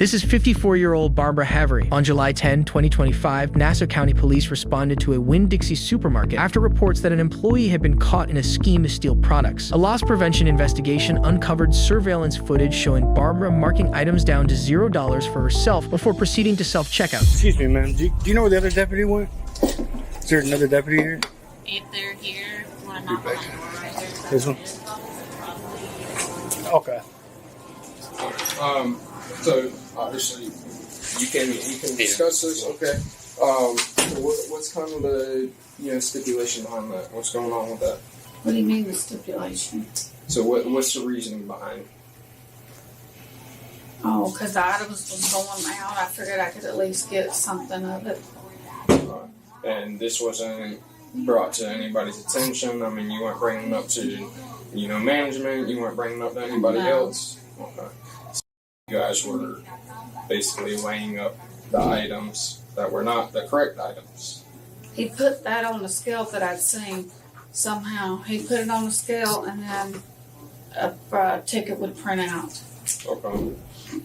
This is 54-year-old Barbara Havery. On July 10, 2025, Nassau County Police responded to a Winn-Dixie supermarket after reports that an employee had been caught in a scheme to steal products. A loss prevention investigation uncovered surveillance footage showing Barbara marking items down to $0 for herself before proceeding to self-checkout. Excuse me, ma'am. Do you know where the other deputy went? Is there another deputy here? If they're here, want to knock on that door right there. This one? Okay. So obviously you can discuss this, okay? So what's kind of the stipulation behind that? What's going on with that? What do you mean the stipulation? So what's the reasoning behind? Oh, because the items was going out. I figured I could at least get something of it. And this wasn't brought to anybody's attention. I mean, you weren't bringing it up to management. You weren't bringing it up to anybody else. Okay. So you guys were basically weighing up the items that were not the correct items. He put that on the scale that I'd seen somehow. He put it on the scale and then a ticket would print out. Okay.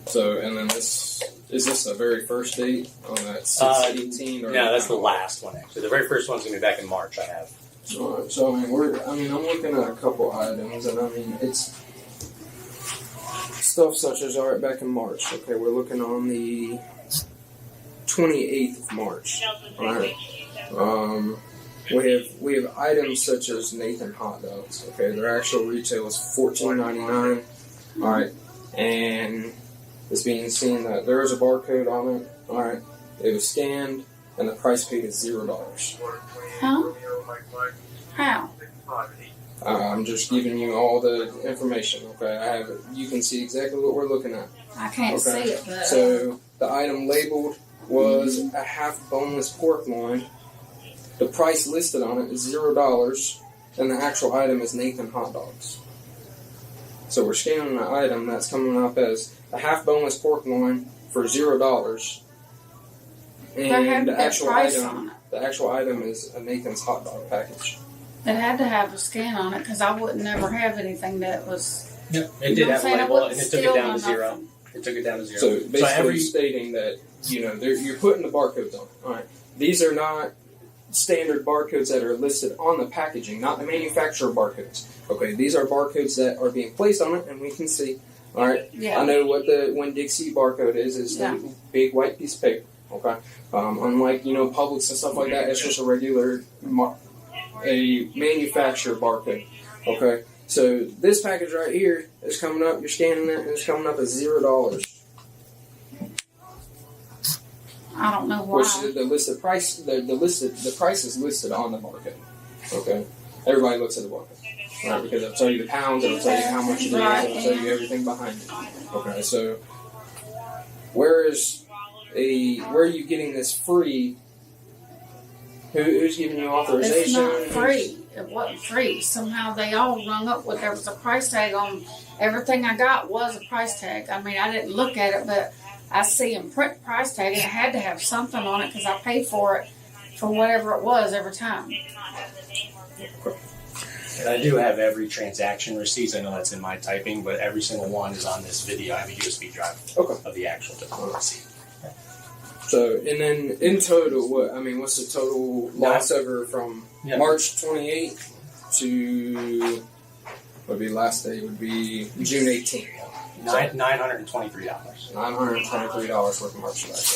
So, and then is this the very first date on that 6/18? No, that's the last one actually. The very first one's gonna be back in March. I have. So I'm looking at a couple items, and I mean it's stuff such as back in March. Okay, we're looking on the 28th of March. All right. We have items such as Nathan hot dogs. Okay, their actual retail is $14.99. All right, and it's being seen that there is a barcode on it. All right, it was scanned, and the price paid is $0. Huh? How? I'm just giving you all the information. Okay, I have it. You can see exactly what we're looking at. I can't see it, but So the item labeled was a half boneless pork loin. The price listed on it is $0, and the actual item is Nathan hot dogs. So we're scanning an item that's coming up as a half boneless pork loin for $0, and the actual item is a Nathan's hot dog package. it had to have a scan on it because I would never have anything that was. Yep. It did have a label, and it took it down to $0. It took it down to $0. So basically stating that you're putting the barcodes on it. All right, these are not standard barcodes that are listed on the packaging, not the manufacturer barcodes. Okay, these are barcodes that are being placed on it, and we can see. All right, Yeah. I know what the Winn-Dixie barcode is the big white piece of paper. Okay, unlike Publix and stuff like that, it's just a regular a manufacturer barcode. Okay, so this package right here is coming up. You're scanning it, and it's coming up as $0. I don't know why. Which the listed price, the price is listed on the barcode. Okay, everybody looks at the barcode, right? Because it'll tell you the pounds, it'll tell you how much it is, it'll tell you everything behind it. Okay, so where are you getting this free? Who's giving you authorization? It's not free. It wasn't free. Somehow they all rung up with there was a price tag on everything I got was a price tag. I mean, I didn't look at it, but I see them print price tag, and it had to have something on it because I paid for it for whatever it was every time. And I do have every transaction receipt. I know that's in my typing, but every single one is on this video. I have a USB drive of the actual receipt. So, and then in total, what's the total loss over from March 28th to, would be last day, would be June 18th. $923. $923 worth of merchandise.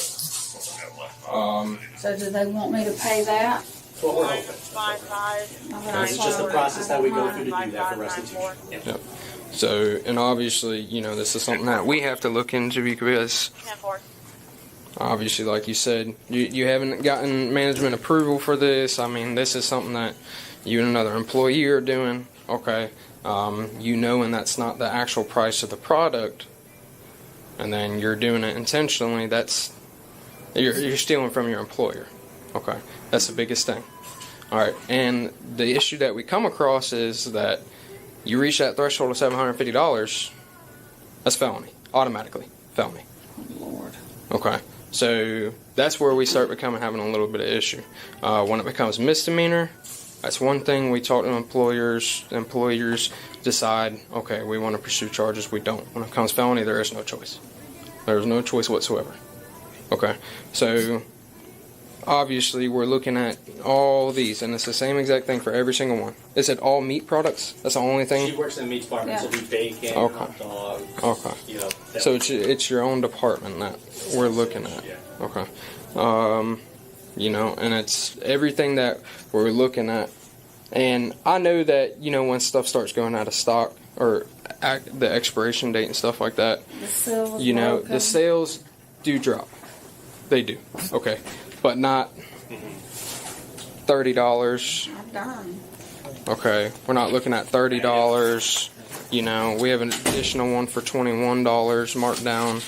So do they want me to pay that? That's what we're hoping. It's just the process that we go through to do that for restitution. Yep. So, and obviously, this is something that we have to look into because obviously, like you said, you haven't gotten management approval for this. I mean, this is something that you and another employee are doing. Okay. And that's not the actual price of the product, and then you're doing it intentionally. That's you're stealing from your employer. Okay, that's the biggest thing. All right, and the issue that we come across is that you reach that threshold of $750. That's felony, automatically felony. Oh, Lord. Okay, so that's where we start having a little bit of issue. When it becomes misdemeanor. That's one thing we talk to employers. Employers decide, okay, we want to pursue charges. We don't. When it comes felony, there is no choice. There's no choice whatsoever. Okay, so obviously we're looking at all these, and it's the same exact thing for every single one. Is it all meat products? That's the only thing? She works in the meat department, so we bacon, Okay. hot dogs. Okay. You know, that- So it's your own department that we're looking at. Yeah. Okay. You know, and it's everything that we're looking at. And I know that, you know, when stuff starts going out of stock or the expiration date and stuff like that, The seal was you know, broken. the sales do drop. They do. Okay. But not $30. Darn. Okay. We're not looking at $30. You know, we have an additional one for $21 marked down.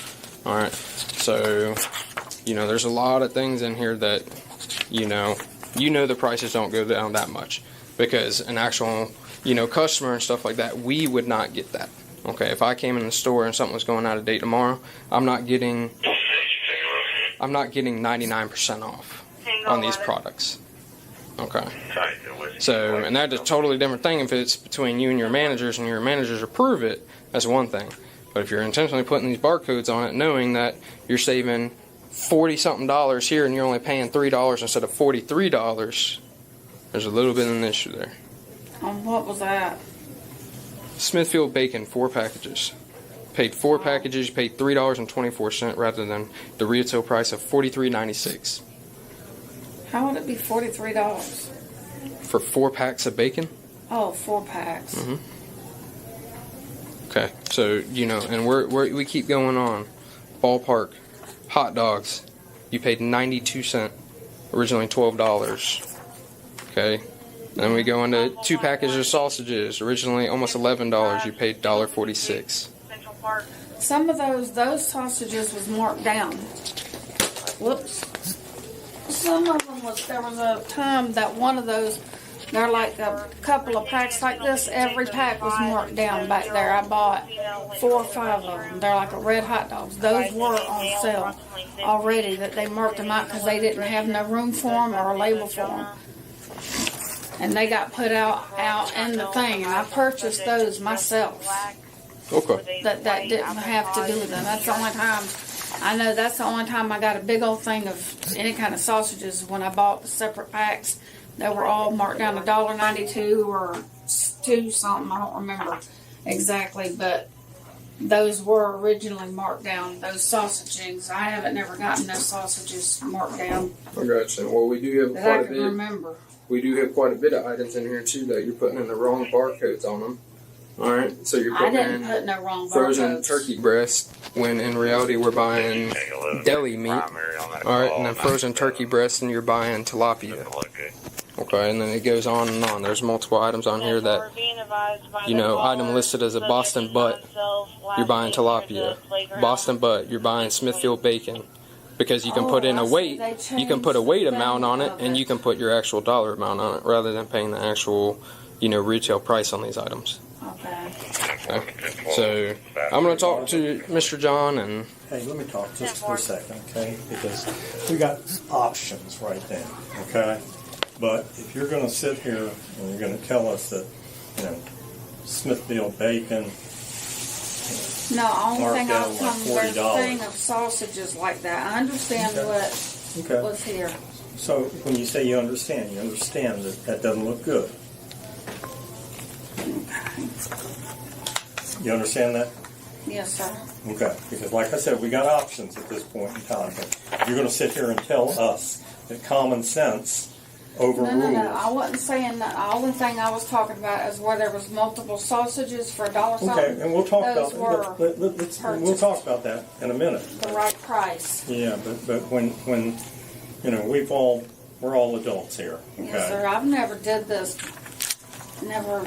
All right. So, you know, there's a lot of things in here that, you know the prices don't go down that much because an actual, you know, customer and stuff like that, we would not get that. Okay, if I came in the store and something was going out of date tomorrow, I'm not getting 99% off on these products. Okay. So, and that's a totally different thing if it's between you and your managers approve it, that's one thing. But if you're intentionally putting these barcodes on it, knowing that you're saving $40-something here and you're only paying $3 instead of $43, there's a little bit of an issue there. What was that? Smithfield bacon, 4 packages. Paid 4 packages, you paid $3.24 rather than the retail price of $43.96. How would it be $43? For 4 packs of bacon? Oh, 4 packs. Mm-hmm. Okay, so, you know, and we keep going on. Ballpark, hot dogs, you paid 92 cents, originally $12. Okay, then we go into 2 packages of sausages, originally almost $11, you paid $1.46. Some of those sausages was marked down. Whoops. Some of them there was a time that one of those, they're like a couple of packs like this, every pack was marked down back there. I bought 4 or 5 of them. They're like a red hot dogs. Those were on sale already, that they marked them out because they didn't have no room for them or a label for them. And they got put out in the thing, and I purchased those myself. Okay. That didn't have to do with them. That's the only time, I know that's the only time I got a big old thing of any kind of sausages when I bought the separate packs. They were all marked down $1.92 or $2 something. I don't remember exactly, but those were originally marked down. Those sausages, I haven't never gotten those sausages marked down I got you. Well, we do have that I can remember. We do have quite a bit of items in here too that you're putting in the wrong barcodes on them. All right, so you're I putting didn't in put no wrong frozen barcodes. turkey breast when in reality we're buying deli meat. All right, and then frozen turkey breast and you're buying tilapia. Okay, and then it goes on and on. There's multiple items on here that, you know, item listed as a Boston butt, you're buying tilapia. Boston butt, you're buying Smithfield bacon. Because you can put in a weight, you can put a weight amount on it, and you can put your actual dollar amount on it, rather than paying the actual, you know, retail price on these items. Okay. Okay. So I'm going to talk to Mr. John and. Hey, let me talk just for a second, okay? Because we got options right then, okay? But if you're going to sit here and you're going to tell us that, you know, Smithfield bacon. No, only thing I was Marked telling down there's a like thing of sausages like that. I understand what Okay. was here. So when you say you understand that that doesn't look good. You understand that? Yes, sir. Okay. Because like I said, we got options at this point in time. But you're going to sit here and tell us that common sense overrules. No. I wasn't saying that. The only thing I was talking about is where there was multiple sausages for $1 something. Okay, and we'll talk Those about were we'll talk about that in a minute. the right price. Yeah, but when you know we're all adults here. Okay. Yes, sir. I've never did this. Never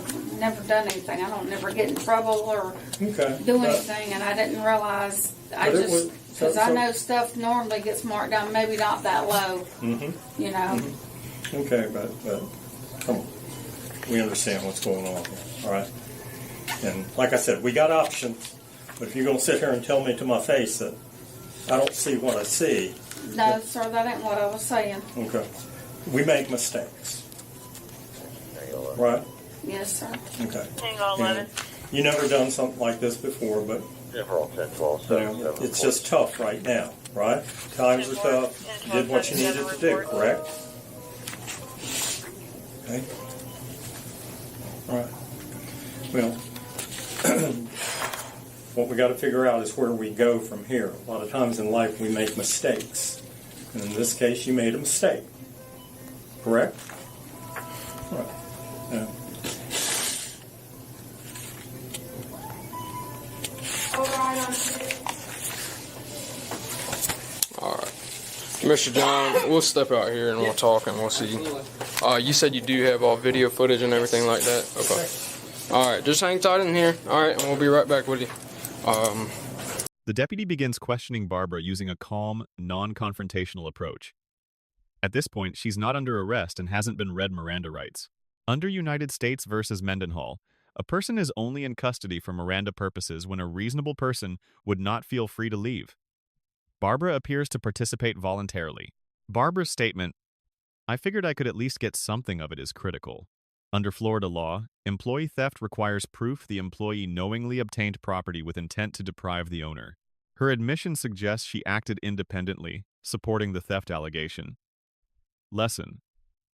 done anything. I don't never get in trouble or Okay. do anything, and I didn't realize. I But it just was- because so- I know stuff normally gets marked down, maybe not that low. Mm-hmm. You know. Okay, but come on, we understand what's going on here. All right. And like I said, we got options. But if you're going to sit here and tell me to my face that I don't see what I see, No, sir, that ain't what I was saying. okay, we make mistakes. Right? Yes, sir. Okay. And you never done something like this before, but It's just tough right now, right? Times are tough. You did what you needed to do, correct? Okay. All right. Well, what we got to figure out is where we go from here. A lot of times in life we make mistakes. And in this case, you made a mistake. Correct? Right. Yeah. All right. Mr. John, we'll step out here and we'll talk and we'll see. You said you do have all video footage and everything like that? Okay. All right, just hang tight in here. All right, and we'll be right back with you. The deputy begins questioning Barbara using a calm, non-confrontational approach. At this point, she's not under arrest and hasn't been read Miranda rights. Under United States v. Mendenhall, a person is only in custody for Miranda purposes when a reasonable person would not feel free to leave. Barbara appears to participate voluntarily. Barbara's statement, "I figured I could at least get something of it," is critical. Under Florida law, employee theft requires proof the employee knowingly obtained property with intent to deprive the owner. Her admission suggests she acted independently, supporting the theft allegation. Lesson: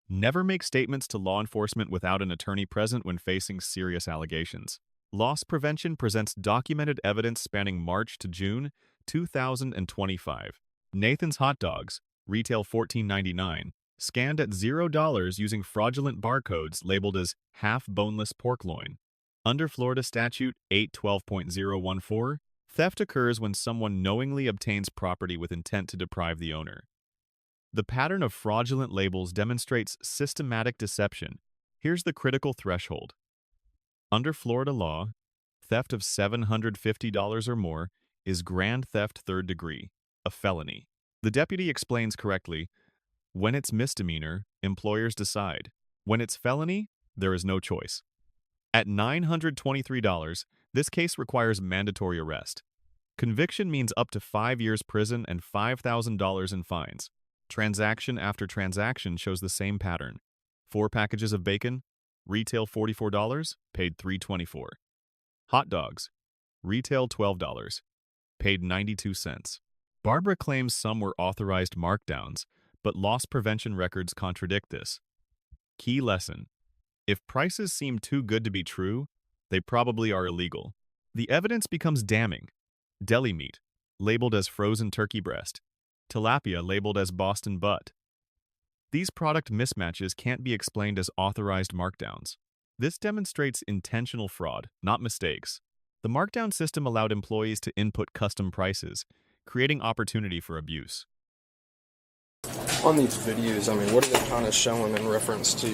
never make statements to law enforcement without an attorney present when facing serious allegations. Loss prevention presents documented evidence spanning March to June 2025. Nathan's Hot Dogs, retail $14.99, scanned at $0 using fraudulent barcodes labeled as half-boneless pork loin. Under Florida statute 812.014, theft occurs when someone knowingly obtains property with intent to deprive the owner. The pattern of fraudulent labels demonstrates systematic deception. Here's the critical threshold. Under Florida law, theft of $750 or more is grand theft third degree, a felony. The deputy explains correctly, when it's misdemeanor, employers decide. When it's felony, there is no choice. At $923, this case requires mandatory arrest. Conviction means up to 5 years prison and $5,000 in fines. Transaction after transaction shows the same pattern. 4 packages of bacon, retail $44, paid $3.24. Hot dogs, retail $12, paid 92 cents. Barbara claims some were authorized markdowns, but loss prevention records contradict this. Key lesson: if prices seem too good to be true, they probably are illegal. The evidence becomes damning. Deli meat, labeled as frozen turkey breast. Tilapia, labeled as Boston butt. These product mismatches can't be explained as authorized markdowns. This demonstrates intentional fraud, not mistakes. The markdown system allowed employees to input custom prices, creating opportunity for abuse. On these videos, I mean, what are they kind of showing in reference to,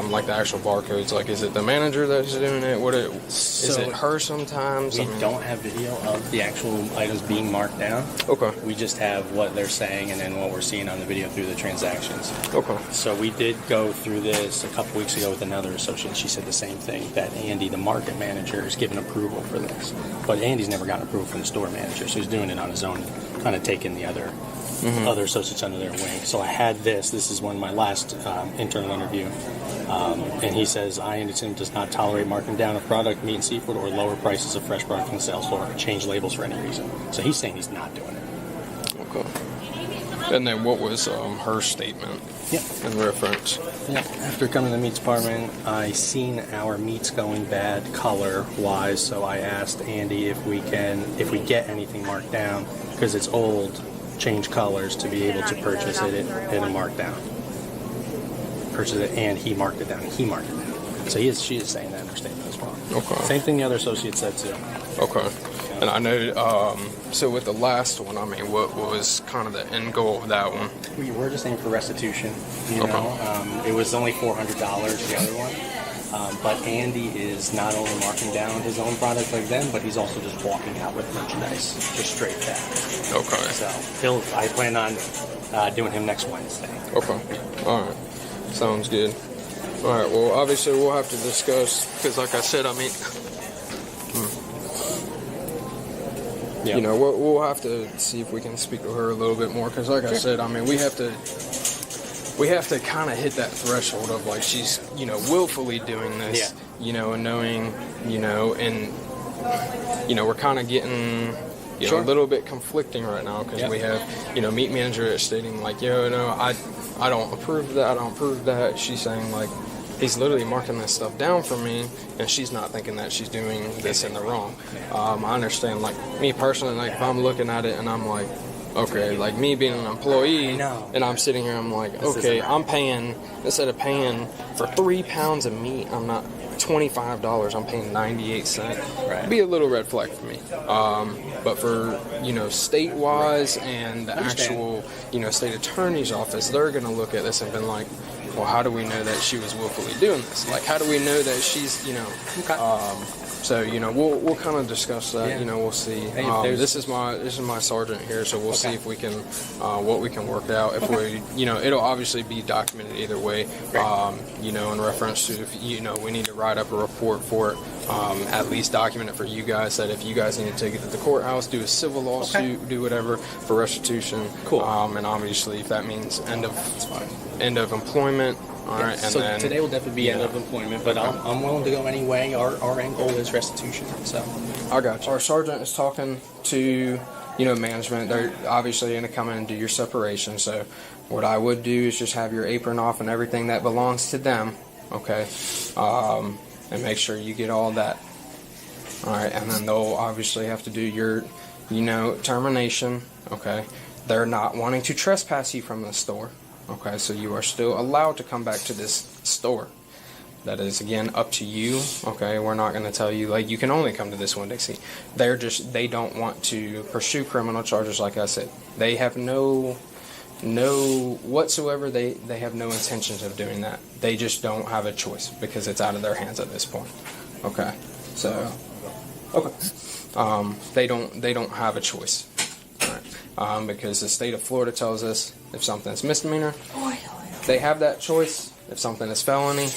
like the actual barcodes? Like, is it the manager that's doing it? Is it her sometimes? We don't have video of the actual items being marked down. Okay. We just have what they're saying and then what we're seeing on the video through the transactions. Okay. So we did go through this a couple weeks ago with another associate. She said the same thing, that Andy, the market manager, is given approval for this. But Andy's never gotten approval from the store manager, so he's doing it on his own, kind of taking the other associates under their wing. So I had this is one of my last internal interview, and he says, INDSIM does not tolerate marking down of product, meat and seafood, or lower prices of fresh product on the sales floor, or change labels for any reason. So he's saying he's not doing it. Okay. And then what was her statement in reference? Yeah. After coming to the meats department, I seen our meats going bad color-wise, so I asked Andy if we get anything marked down, because it's old, change colors to be able to purchase it in a markdown. Purchase it, and he marked it down. So she is saying that in her statement as well. Okay. Same thing the other associate said too. Okay. And I know, so with the last one, I mean, what was kind of the end goal of that one? We were just aiming for restitution, you know. It was only $400, the other one. But Andy is not only marking down his own product like them, but he's also just walking out with merchandise, just straight theft. Okay. So I plan on doing him next Wednesday. Okay. All right. Sounds good. All right. Well, obviously we'll have to discuss, because like I said, I mean, you know, we'll have to see if we can speak to her a little bit more, because like I said, I mean, we have to kind of hit that threshold of, like, she's, you know, willfully doing this, you know, and knowing, you know, and we're kind of getting a little bit conflicting right now because we have, meat manager that's stating like, I don't approve of that. I don't approve of that. She's saying like, he's literally marking this stuff down for me, and she's not thinking that she's doing this in the wrong. I understand, like, me personally, like, if I'm looking at it and I'm like, okay, like, me being an employee, and I'm sitting here, I'm like, okay, I'm paying, instead of paying for 3 pounds of meat, I'm not, $25, I'm paying 98 cents. Right. Be a little red flag for me. But for, state-wise and the actual, state attorney's office, they're going to look at this and been like, well, how do we know that she was willfully doing this? Like, how do we know that she's, so, we'll kind of discuss that, we'll see. This is my sergeant here, so we'll see if we can, what we can work out. If we, it'll obviously be documented either way, in reference to if, we need to write up a report for it, at least document it for you guys, that if you guys need to take it to the courthouse, do a civil lawsuit, do whatever for restitution. Cool. And obviously, if that means end of employment. All right, and so then, today will definitely be end of employment, but I'm willing to go any way. Our end goal is restitution. So I got you. Our sergeant is talking to management. They're obviously going to come in and do your separation. So what I would do is just have your apron off and everything that belongs to them. Okay, and make sure you get all that. All right, and then they'll obviously have to do your termination. Okay, they're not wanting to trespass you from the store. Okay, so you are still allowed to come back to this store. That is, again, up to you. Okay, we're not going to tell you, like, you can only come to this Winn-Dixie. They don't want to pursue criminal charges, like I said. They have no whatsoever, they have no intentions of doing that. They just don't have a choice because it's out of their hands at this point. Okay, so, they don't have a choice. Because the state of Florida tells us if something's misdemeanor, they have that choice. If something is felony,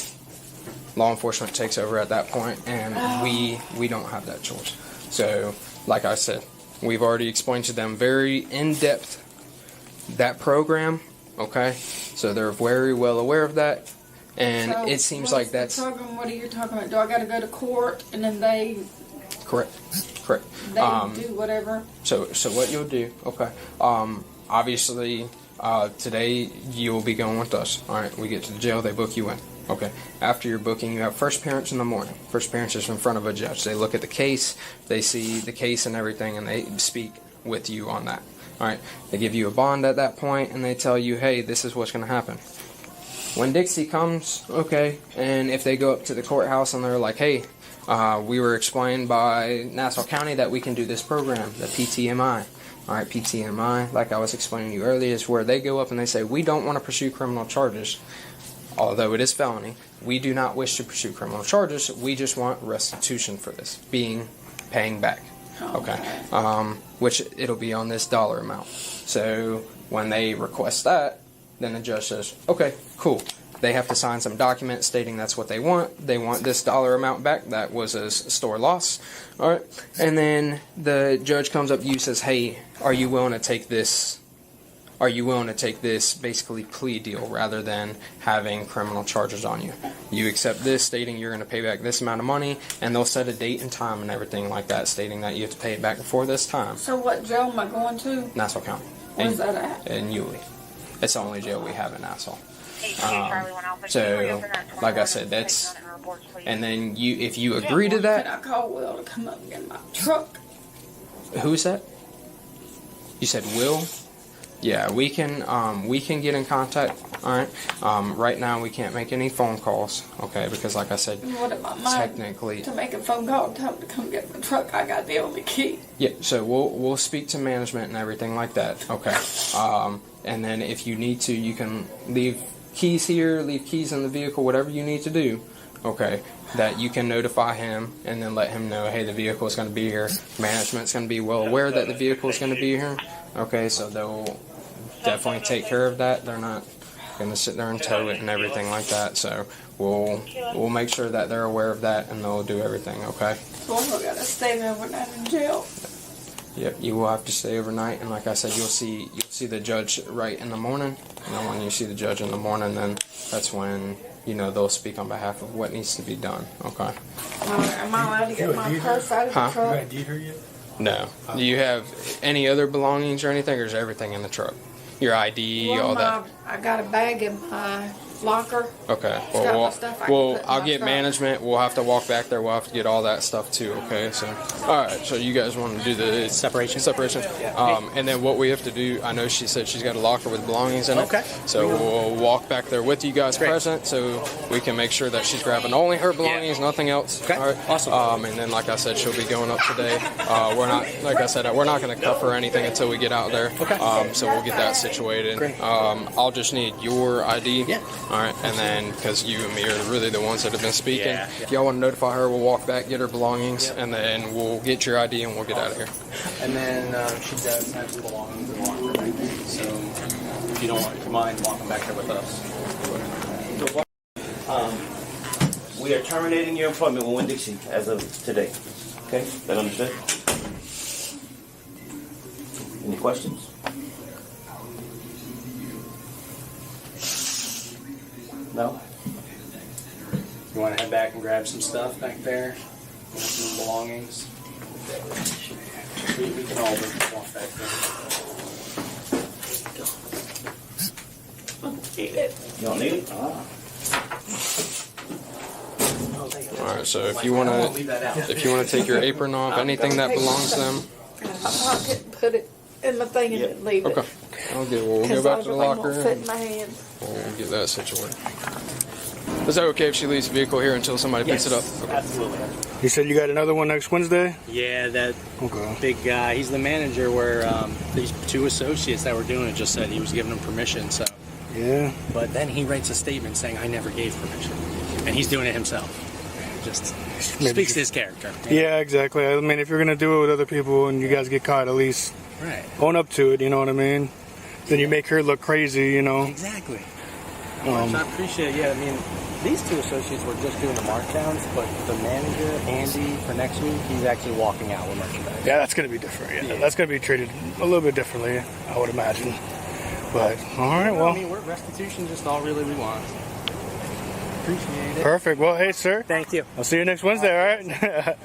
law enforcement takes over at that point, and we don't have that choice. So, like I said, we've already explained to them very in-depth that program, okay? So they're very well aware of that, and so it seems like that's... the program, what are you talking about? Do I got to go to court, and then they... Correct. They do whatever. So what you'll do, okay? Obviously, today you'll be going with us. All right, we get to the jail, they book you in. Okay. After your booking, you have first appearance in the morning. First appearance is in front of a judge. They look at the case, they see the case and everything, and they speak with you on that. All right. They give you a bond at that point, and they tell you, hey, this is what's going to happen. When Dixie comes, okay, and if they go up to the courthouse and they're like, hey, we were explained by Nassau County that we can do this program, the PTMI. All right, PTMI, like I was explaining to you earlier, is where they go up and they say, we don't want to pursue criminal charges, although it is felony. We do not wish to pursue criminal charges. We just want restitution for this, paying back. Okay. Which it'll be on this dollar amount. So when they request that, then the judge says, okay, cool. They have to sign some document stating that's what they want. They want this dollar amount back. That was a store loss. All right. And then the judge comes up to you and says, hey, are you willing to take this? Are you willing to take this basically plea deal rather than having criminal charges on you? You accept this, stating you're going to pay back this amount of money, and they'll set a date and time and everything like that, stating that you have to pay it back before this time. So what jail am I going to? Nassau County. Where's that at? In Yulee. It's the only jail we have in Nassau. So, like I said, that's, and then if you agree to that. Can I call Will to come up and get my truck? Who's that? You said Will? Yeah, we can get in contact. All right. Right now we can't make any phone calls, okay? Because like I said, technically to make a phone call and tell them to come get my truck, I got the only key. Yeah. So we'll speak to management and everything like that, okay? And then if you need to, you can leave keys here, leave keys in the vehicle, whatever you need to do, okay? That you can notify him and then let him know, hey, the vehicle is going to be here. Management's going to be well aware that the vehicle is going to be here, okay? So they'll definitely take care of that. They're not going to sit there and tow it and everything like that. So we'll make sure that they're aware of that and they'll do everything, okay? So I got to stay overnight in jail. Yep, you will have to stay overnight, and like I said, you'll see the judge right in the morning. And then when you see the judge in the morning, then that's when they'll speak on behalf of what needs to be done. Okay. Am I allowed to get my purse out of the truck? ID'd her yet? No. Do you have any other belongings or anything, or is everything in the truck? Your ID, all that? I got a bag in my locker. Okay. It's got my stuff I can put in I'll my get truck. management. We'll have to walk back there. We'll have to get all that stuff too. Okay. So, all right. So you guys want to do the Separation? And then what we have to do. I know she said she's got a locker with belongings in it. Okay. So we'll walk back there with you guys present, so we can make sure that she's grabbing only her belongings, nothing else. Okay. All right. Awesome. And then, like I said, she'll be going up today. We're not, like I said, we're not going to cuff her or anything until we get out there. Okay. So we'll get that situated. Great. I'll just need your ID. Yeah. All right. And then, because you and me are really the ones that have been speaking, Yeah. if y'all want to notify her, we'll walk back, get her belongings, and then we'll get your ID and we'll get out of here. And then she does have some belongings in the locker back there. So if you don't mind walking back there with us. We are terminating your employment with Winn-Dixie as of today. Okay? That understood? Any questions? No? You want to head back and grab some stuff back there? Some belongings? We can all walk back there. You don't need it? All right. So if you want to take your apron off, anything that belongs to them. In my pocket and put it in my thing and Yeah. then leave it. Okay. We'll go Because back to the everything locker. won't fit in my hand. We'll get that situated. Is that okay if she leaves the vehicle here until somebody picks it up? Okay. Absolutely. You said you got another one next Wednesday? Yeah, that Okay. big guy. He's the manager where these two associates that were doing it just said he was giving them permission. So, Yeah. but then he writes a statement saying, I never gave permission. And he's doing it himself. Just Maybe speaks to his character. Yeah, exactly. I mean, if you're going to do it with other people and you guys get caught, at least Right. own up to it, you know what I mean? Then you make her look crazy, you know? Exactly. Which I appreciate. Yeah, I mean, these two associates were just doing the markdowns, but the manager, Andy, for next week, he's actually walking out with merchandise. Yeah, that's going to be different. Yeah, that's going to be treated a little bit differently, I would imagine. But, all right, I well, mean, restitution just all really we want. Appreciate it. perfect. Well, hey, sir, Thank you. I'll see you next Wednesday, all right?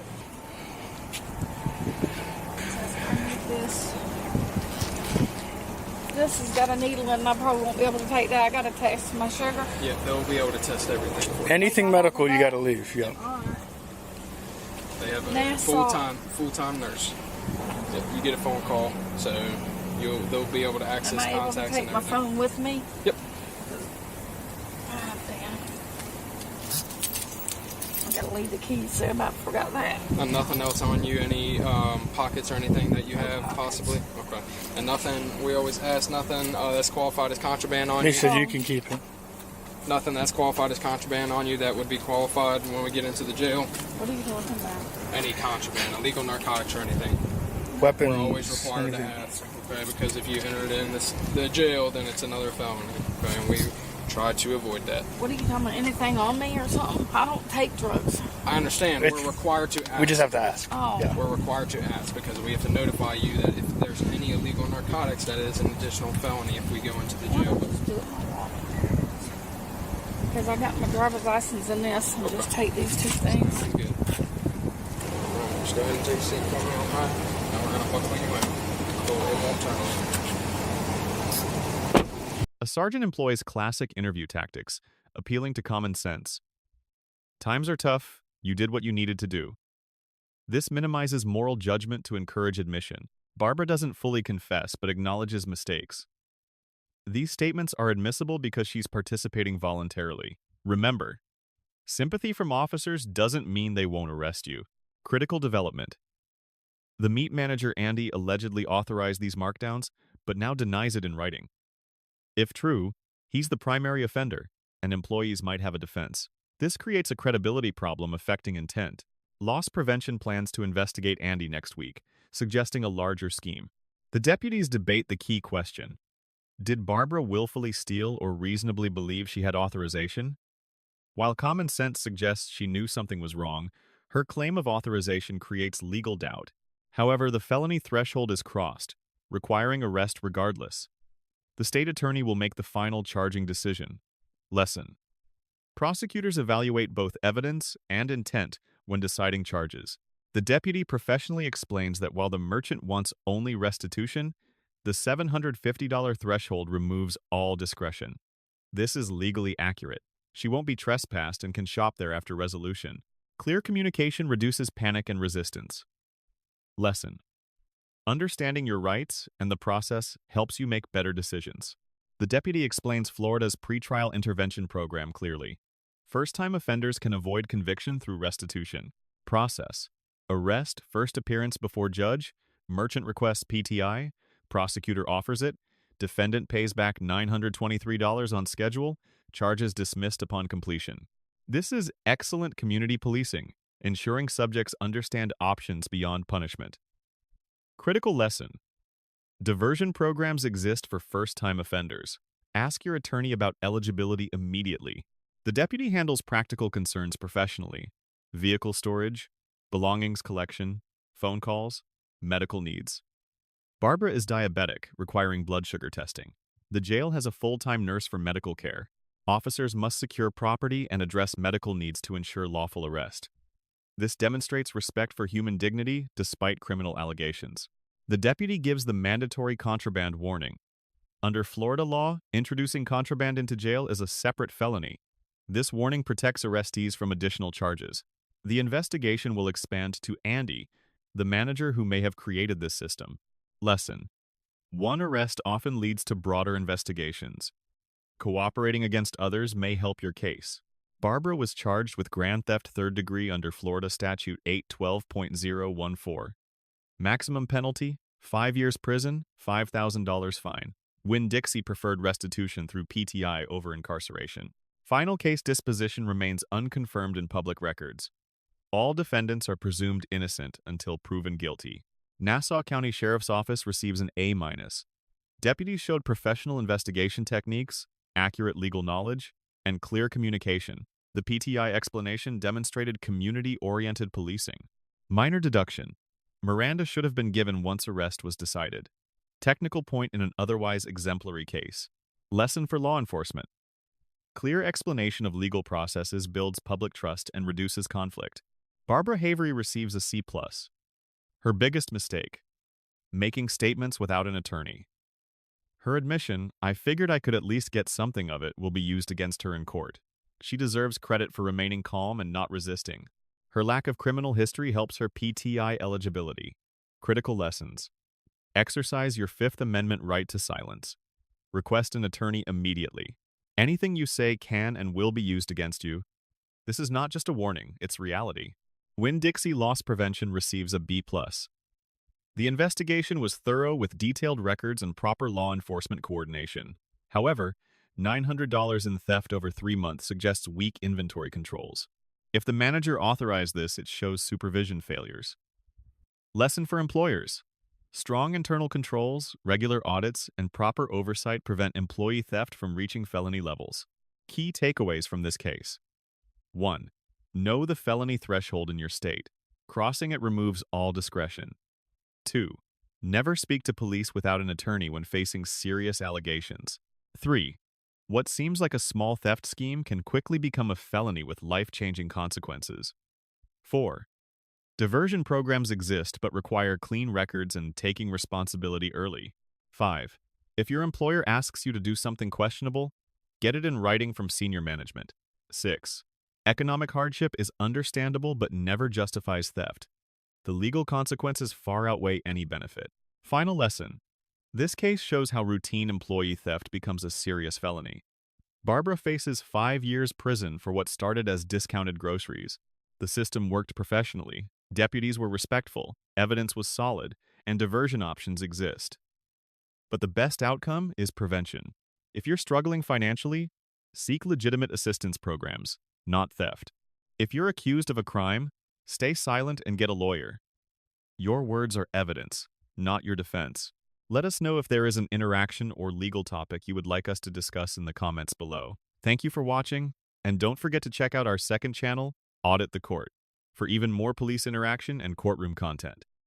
This has got a needle in it, and I probably won't be able to take that. I got to test my sugar. Yeah, they'll be able to test everything for you. Anything medical, you got to leave, yeah. They have a Nassau. full-time nurse. Yeah, you get a phone call, so they'll be able to access Am I able to contacts take and my everything. phone with me? Yep. Ah, damn. I got to leave the keys, so I about forgot that. And nothing else on you? Any pockets or anything that you have possibly? Okay. And nothing. We always ask nothing that's qualified as contraband on He you. said you can keep it. Nothing that's qualified as contraband on you that would be qualified when we get into the jail. What are you talking about? Any contraband, illegal narcotics or anything. Weapons. We're always required to anything. ask. Okay, because if you enter it in the jail, then it's another felony. Okay, and we try to avoid that. What are you talking about? Anything on me or something? I don't take drugs. I understand. It's- We're required to ask. We just have to ask. Oh. Yeah. We're required to ask because we have to notify you that if there's any illegal narcotics, that is an additional felony if we go into the jail. Let's do it in my wallet. Because I got my driver's license in this, and just take these two things. Good. Just go ahead and take a seat for me, all right? Now we're going to buckle you in. So it won't turn on. A sergeant employs classic interview tactics, appealing to common sense. Times are tough, you did what you needed to do. This minimizes moral judgment to encourage admission. Barbara doesn't fully confess, but acknowledges mistakes. These statements are admissible because she's participating voluntarily. Remember, sympathy from officers doesn't mean they won't arrest you. Critical development. The meat manager Andy allegedly authorized these markdowns, but now denies it in writing. If true, he's the primary offender, and employees might have a defense. This creates a credibility problem affecting intent. Loss prevention plans to investigate Andy next week, suggesting a larger scheme. The deputies debate the key question. Did Barbara willfully steal or reasonably believe she had authorization? While common sense suggests she knew something was wrong, her claim of authorization creates legal doubt. However, the felony threshold is crossed, requiring arrest regardless. The state attorney will make the final charging decision. Lesson. Prosecutors evaluate both evidence and intent when deciding charges. The deputy professionally explains that while the merchant wants only restitution, the $750 threshold removes all discretion. This is legally accurate. She won't be trespassed and can shop there after resolution. Clear communication reduces panic and resistance. Lesson: understanding your rights and the process helps you make better decisions. The deputy explains Florida's pretrial intervention program clearly. First-time offenders can avoid conviction through restitution. Process: arrest, first appearance before judge, merchant requests PTI, prosecutor offers it, defendant pays back $923 on schedule, charges dismissed upon completion. This is excellent community policing, ensuring subjects understand options beyond punishment. Critical lesson: diversion programs exist for first-time offenders. Ask your attorney about eligibility immediately. The deputy handles practical concerns professionally: vehicle storage, belongings collection, phone calls, medical needs. Barbara is diabetic, requiring blood sugar testing. The jail has a full-time nurse for medical care. Officers must secure property and address medical needs to ensure lawful arrest. This demonstrates respect for human dignity despite criminal allegations. The deputy gives the mandatory contraband warning. Under Florida law, introducing contraband into jail is a separate felony. This warning protects arrestees from additional charges. The investigation will expand to Andy, the manager who may have created this system. Lesson: one arrest often leads to broader investigations. Cooperating against others may help your case. Barbara was charged with grand theft third degree under Florida statute 812.014. Maximum penalty: 5 years prison, $5,000 fine. Winn-Dixie preferred restitution through PTI over incarceration. Final case disposition remains unconfirmed in public records. All defendants are presumed innocent until proven guilty. Nassau County Sheriff's Office receives an A-. Deputies showed professional investigation techniques, accurate legal knowledge, and clear communication. The PTI explanation demonstrated community-oriented policing. Minor deduction: Miranda should have been given once arrest was decided. Technical point in an otherwise exemplary case. Lesson for law enforcement: clear explanation of legal processes builds public trust and reduces conflict. Barbara Havery receives a C+. Her biggest mistake: making statements without an attorney. Her admission, "I figured I could at least get something of it," will be used against her in court. She deserves credit for remaining calm and not resisting. Her lack of criminal history helps her PTI eligibility. Critical lessons: exercise your Fifth Amendment right to silence. Request an attorney immediately. Anything you say can and will be used against you. This is not just a warning, it's reality. Winn-Dixie loss prevention receives a B+. The investigation was thorough with detailed records and proper law enforcement coordination. However, $900 in theft over 3 months suggests weak inventory controls. If the manager authorized this, it shows supervision failures. Lesson for employers: strong internal controls, regular audits, and proper oversight prevent employee theft from reaching felony levels. Key takeaways from this case: 1. Know the felony threshold in your state. Crossing it removes all discretion. 2. Never speak to police without an attorney when facing serious allegations. 3. What seems like a small theft scheme can quickly become a felony with life-changing consequences. 4. Diversion programs exist but require clean records and taking responsibility early. 5. If your employer asks you to do something questionable, get it in writing from senior management. 6. Economic hardship is understandable but never justifies theft. The legal consequences far outweigh any benefit. Final lesson: this case shows how routine employee theft becomes a serious felony. Barbara faces 5 years prison for what started as discounted groceries. The system worked professionally, deputies were respectful, evidence was solid, and diversion options exist. But the best outcome is prevention. If you're struggling financially, seek legitimate assistance programs, not theft. If you're accused of a crime, stay silent and get a lawyer. Your words are evidence, not your defense. Let us know if there is an interaction or legal topic you would like us to discuss in the comments below. Thank you for watching, and don't forget to check out our second channel, Audit the Court, for even more police interaction and courtroom content.